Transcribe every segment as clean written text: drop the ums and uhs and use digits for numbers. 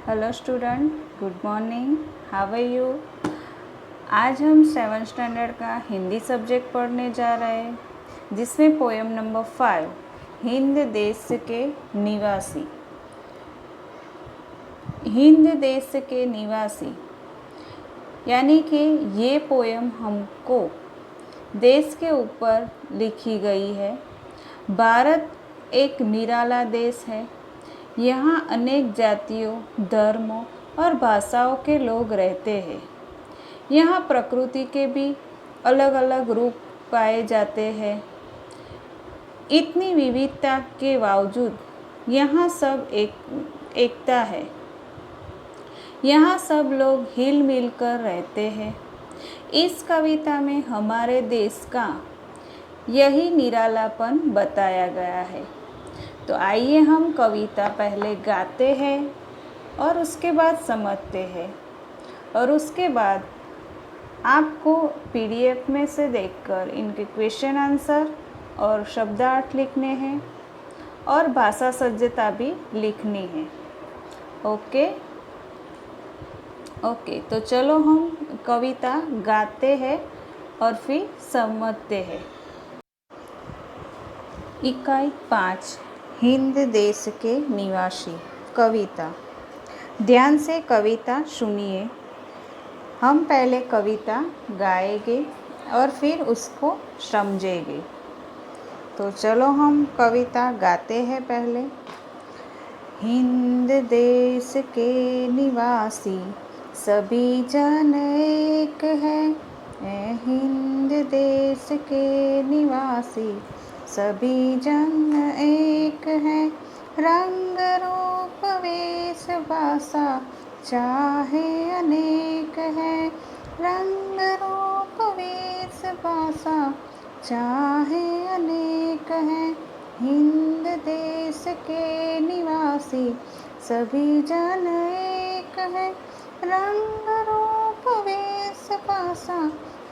Hello student, good morning, how are you. आज हम 7th standard का हिंदी सब्जेक्ट पढ़ने जा रहे हैं, जिसमें पोएम नंबर 5 हिंद देश के निवासी। हिंद देश के निवासी यानी कि ये पोएम हमको देश के ऊपर लिखी गई है। भारत एक निराला देश है। यहाँ अनेक जातियों, धर्मों और भाषाओं के लोग रहते हैं। यहाँ प्रकृति के भी अलग अलग रूप पाए जाते हैं। इतनी विविधता के बावजूद यहाँ सब एकता है। यहाँ सब लोग हिल मिल कर रहते हैं। इस कविता में हमारे देश का यही निरालापन बताया गया है। तो आइए हम कविता पहले गाते हैं और उसके बाद समझते हैं, और उसके बाद आपको पीडीएफ में से देखकर इनके क्वेश्चन आंसर और शब्दार्थ लिखने हैं और भाषा सज्जता भी लिखनी है। ओके, तो चलो हम कविता गाते हैं और फिर समझते हैं। इकाई 5 हिंद देश के निवासी। कविता। ध्यान से कविता सुनिए। हम पहले कविता गाएंगे और फिर उसको समझेंगे। तो चलो हम कविता गाते हैं पहले। हिंद देश के निवासी सभी जन एक है। हिंद देश के निवासी सभी जन एक है। रंग रूप वेश भाषा चाहे अनेक है। रंग रूप वेश भाषा चाहे अनेक है। हिंद देश के निवासी सभी जन एक है। रंग रूप वेश भाषा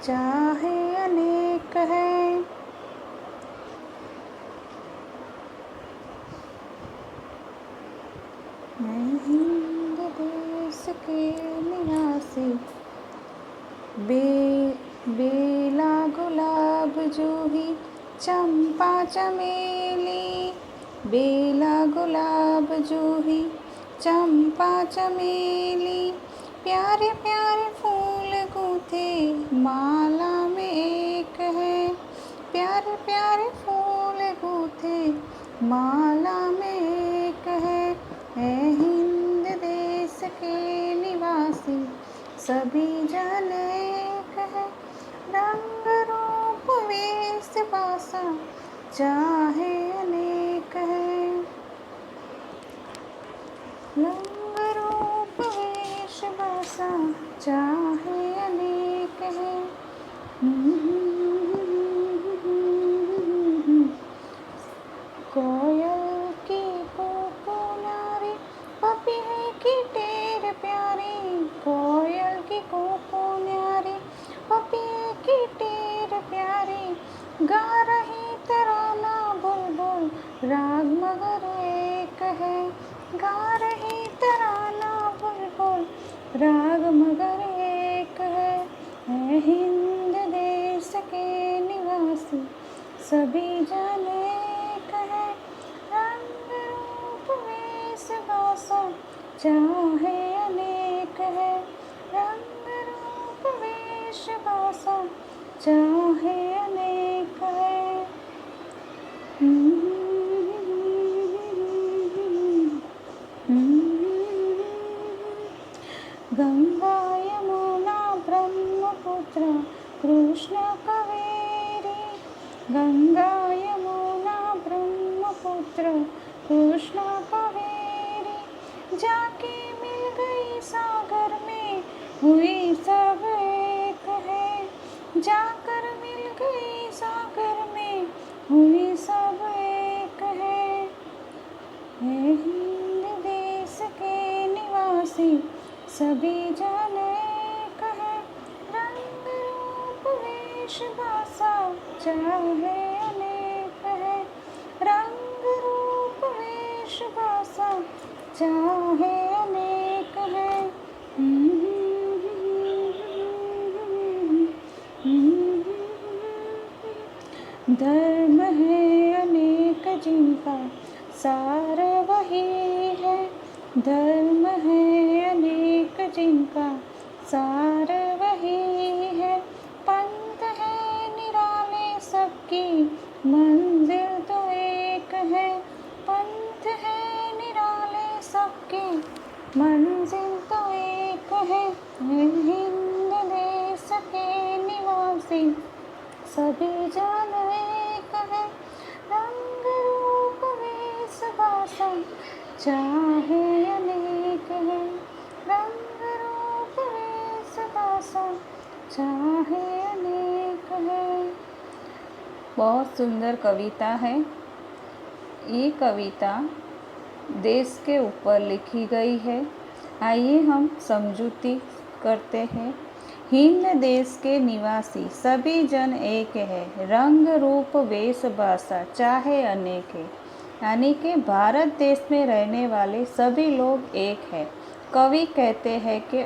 चाहे अनेक है। हिंद देश के निवासी बेला गुलाब जूही चंपा चमेली। बेला गुलाब जूही चंपा चमेली। प्यारे प्यारे फूल गूंथे माला में एक है। प्यारे प्यारे फूल गूंथे माला में एक है। हिंद देश के निवासी सभी जन एक है। रंग रूप वेश भाषा चाहे अनेक है। रंग रूप वेश भाषा चाहे अनेक है। कोयल की कोको नारी पपीहे की टेर प्यारी। कोयल की कोको न्यारी पपीहे की टेर प्यारी। गा रही तराना बुलबुल राग मगर एक है। गा रही तराना बुलबुल राग मगर एक है। हिंद देश के निवासी सभी जन एक है। रंग रूप वेश भाषा चाहे अनेक है। रंग रूप वेश भाषा चाहे अनेक है। गंगा यमुना ब्रह्मपुत्र कृष्ण कावेरी। गंगा यमुना ब्रह्मपुत्र कृष्ण कावेरी। जाके मिल गई सागर में हुई सब एक है। जाकर मिल गई सागर में हुई सब एक है। हिंद देश के निवासी सभी जन एक है। रंग रूप वेश भाषा चाहे अनेक है। रंग रूप वेश भाषा चाहे अनेक धर्म है अनेक जिनका सार वही है। धर्म है अनेक जिनका सार वही है। पंथ है निराले सबकी मंजिल तो एक है। पंथ है निराले सबकी मंजिल तो एक है। हिंद देश के निवासी सभी जन एक है। रंग रूप वेश भाषा चाहे अनेक है। रंग रूप वेश भाषा चाहे अनेक है। बहुत सुंदर कविता है। ये कविता देश के ऊपर लिखी गई है। आइए हम समझूती करते हैं। हिंद देश के निवासी सभी जन एक है। रंग रूप वेश भाषा चाहे अनेक है। यानी कि भारत देश में रहने वाले सभी लोग एक है। कवि कहते हैं कि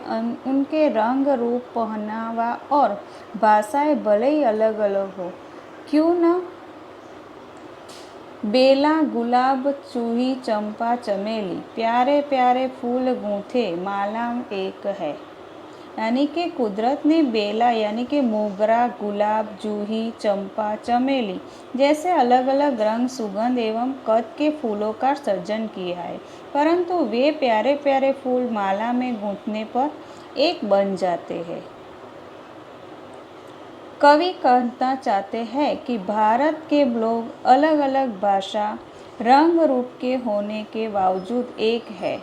उनके रंग रूप पहनावा और भाषाएं भले ही अलग अलग हो, क्यों न बेला गुलाब चूही चंपा चमेली प्यारे प्यारे फूल गूंथे माला एक है। यानी कि कुदरत ने बेला यानी कि मोगरा, गुलाब, जूही, चंपा, चमेली जैसे अलग अलग रंग, सुगंध एवं कद के फूलों का सृजन किया है, परंतु वे प्यारे प्यारे फूल माला में गूंथने पर एक बन जाते हैं। कवि कहना चाहते हैं कि भारत के लोग अलग अलग भाषा, रंग रूप के होने के बावजूद एक है।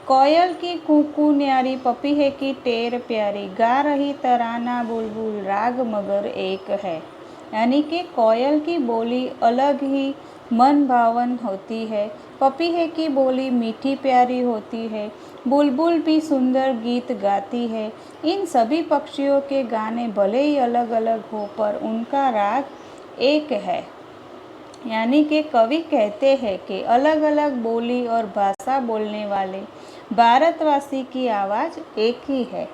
कोयल की कूकू न्यारी, पपीहे की टेर प्यारी, गा रही तराना बुलबुल, राग मगर एक है। यानी कि कोयल की बोली अलग ही मन भावन होती है, पपीहे की बोली मीठी प्यारी होती है, बुलबुल भी सुंदर गीत गाती है। इन सभी पक्षियों के गाने भले ही अलग अलग हो पर उनका राग एक है। यानी कि कवि कहते हैं कि अलग अलग बोली और भाषा बोलने वाले भारतवासी की आवाज़ एक ही है।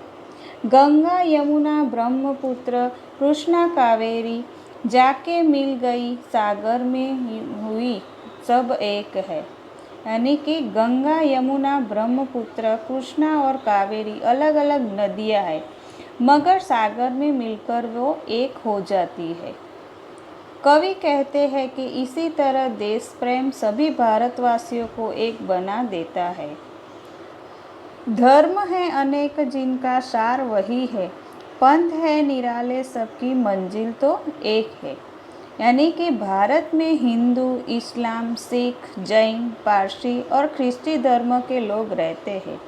गंगा यमुना ब्रह्मपुत्र कृष्णा कावेरी जाके मिल गई सागर में हुई सब एक है। यानी कि गंगा यमुना ब्रह्मपुत्र कृष्णा और कावेरी अलग अलग नदियाँ हैं, मगर सागर में मिलकर वो एक हो जाती है। कवि कहते हैं कि इसी तरह देश प्रेम सभी भारतवासियों को एक बना देता है। धर्म है अनेक जिनका सार वही है। पंथ है निराले सबकी मंजिल तो एक है। यानी कि भारत में हिंदू, इस्लाम, सिख, जैन, पारसी और ख्रिस्ती धर्म के लोग रहते हैं।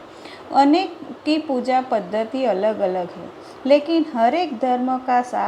अनेक की पूजा पद्धति अलग अलग है, लेकिन हर एक धर्म का सार